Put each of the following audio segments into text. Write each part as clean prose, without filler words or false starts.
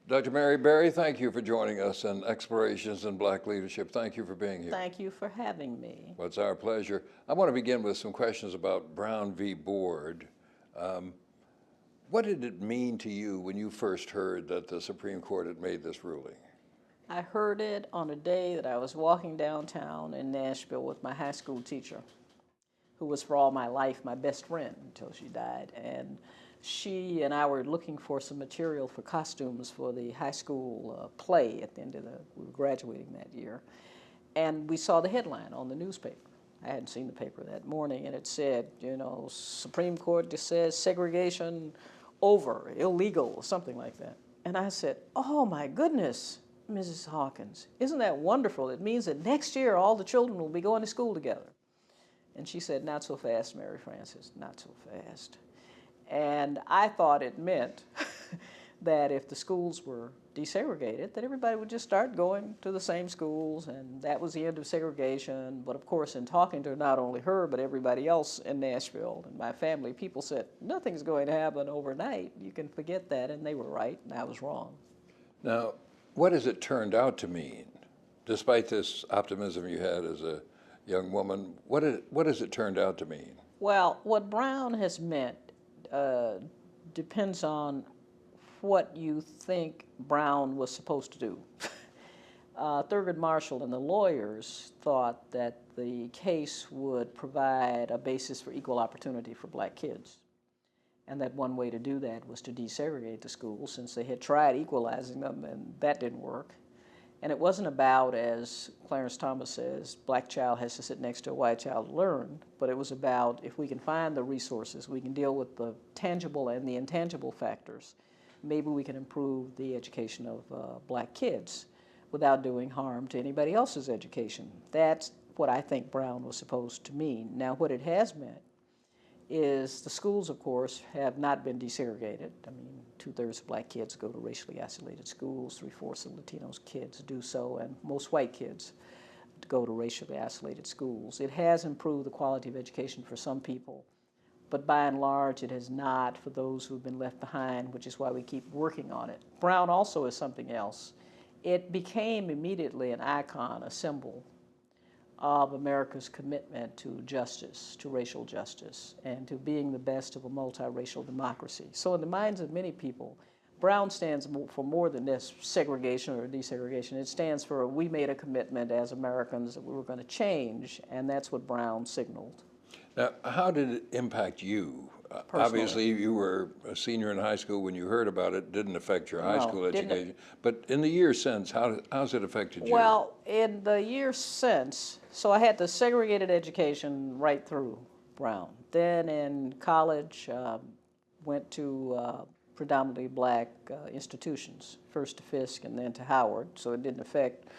Dr. Mary Berry, thank you for joining us in Explorations in Black Leadership. Thank you for being here. Thank you for having me. Well, it's our pleasure. I want to begin with some questions about Brown v. Board. What did it mean to you when you first heard that the Supreme Court had made this ruling? I heard it on a day that I was walking downtown in Nashville with my high school teacher, who was for all my life my best friend until she died. And she and I were looking for some material for costumes for the high school play at the end of we were graduating that year. And we saw the headline on the newspaper. I hadn't seen the paper that morning, and it said, you know, Supreme Court just says segregation over, illegal, or something like that. And I said, oh my goodness, Mrs. Hawkins, isn't that wonderful? It means that next year all the children will be going to school together. And she said, not so fast, Mary Frances, not so fast. And I thought it meant that if the schools were desegregated, that everybody would just start going to the same schools, and that was the end of segregation. But of course, in talking to not only her, but everybody else in Nashville and my family, people said, nothing's going to happen overnight. You can forget that, and they were right, and I was wrong. Now, what has it turned out to mean? Despite this optimism you had as a young woman, what has it turned out to mean? Well, what Brown has meant depends on what you think Brown was supposed to do. Thurgood Marshall and the lawyers thought that the case would provide a basis for equal opportunity for black kids, and that one way to do that was to desegregate the schools, since they had tried equalizing them and that didn't work. And it wasn't about, as Clarence Thomas says, black child has to sit next to a white child to learn, but it was about, if we can find the resources, we can deal with the tangible and the intangible factors, maybe we can improve the education of black kids without doing harm to anybody else's education. That's what I think Brown was supposed to mean. Now, what it has meant is the schools, of course, have not been desegregated. I mean, 2/3 of black kids go to racially isolated schools, 3/4 of Latinos kids do so, and most white kids go to racially isolated schools. It has improved the quality of education for some people, but by and large, it has not for those who've been left behind, which is why we keep working on it. Brown also is something else. It became immediately an icon, a symbol of America's commitment to justice, to racial justice, and to being the best of a multiracial democracy. So in the minds of many people, Brown stands for more than this segregation or desegregation. It stands for, we made a commitment as Americans that we were going to change, and that's what Brown signaled. Now, how did it impact you? Obviously, you were a senior in high school when you heard about it. Didn't affect your high school education. But in the years since, how's it affected you? Well, in the years since, so I had the segregated education right through Brown. Then in college, went to predominantly black institutions, first to Fisk and then to Howard, so it didn't affect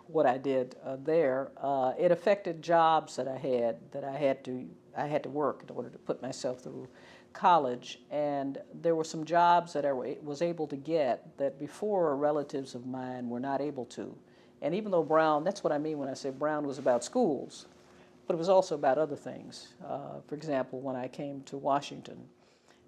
what I did there. It affected jobs that I had to work in order to put myself through college, and there were some jobs that I was able to get that before relatives of mine were not able to. And even though Brown, that's what I mean when I say Brown was about schools, but it was also about other things. For example, when I came to Washington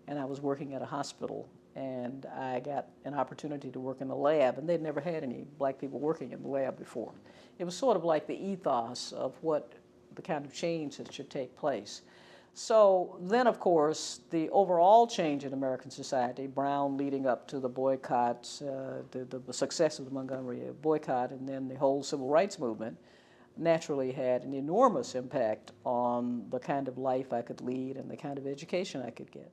and I was working at a hospital, and I got an opportunity to work in the lab, and they'd never had any black people working in the lab before. It was sort of like the ethos of what the kind of change that should take place. So then, of course, the overall change in American society, Brown leading up to the boycotts, the success of the Montgomery boycott, and then the whole civil rights movement, naturally had an enormous impact on the kind of life I could lead and the kind of education I could get.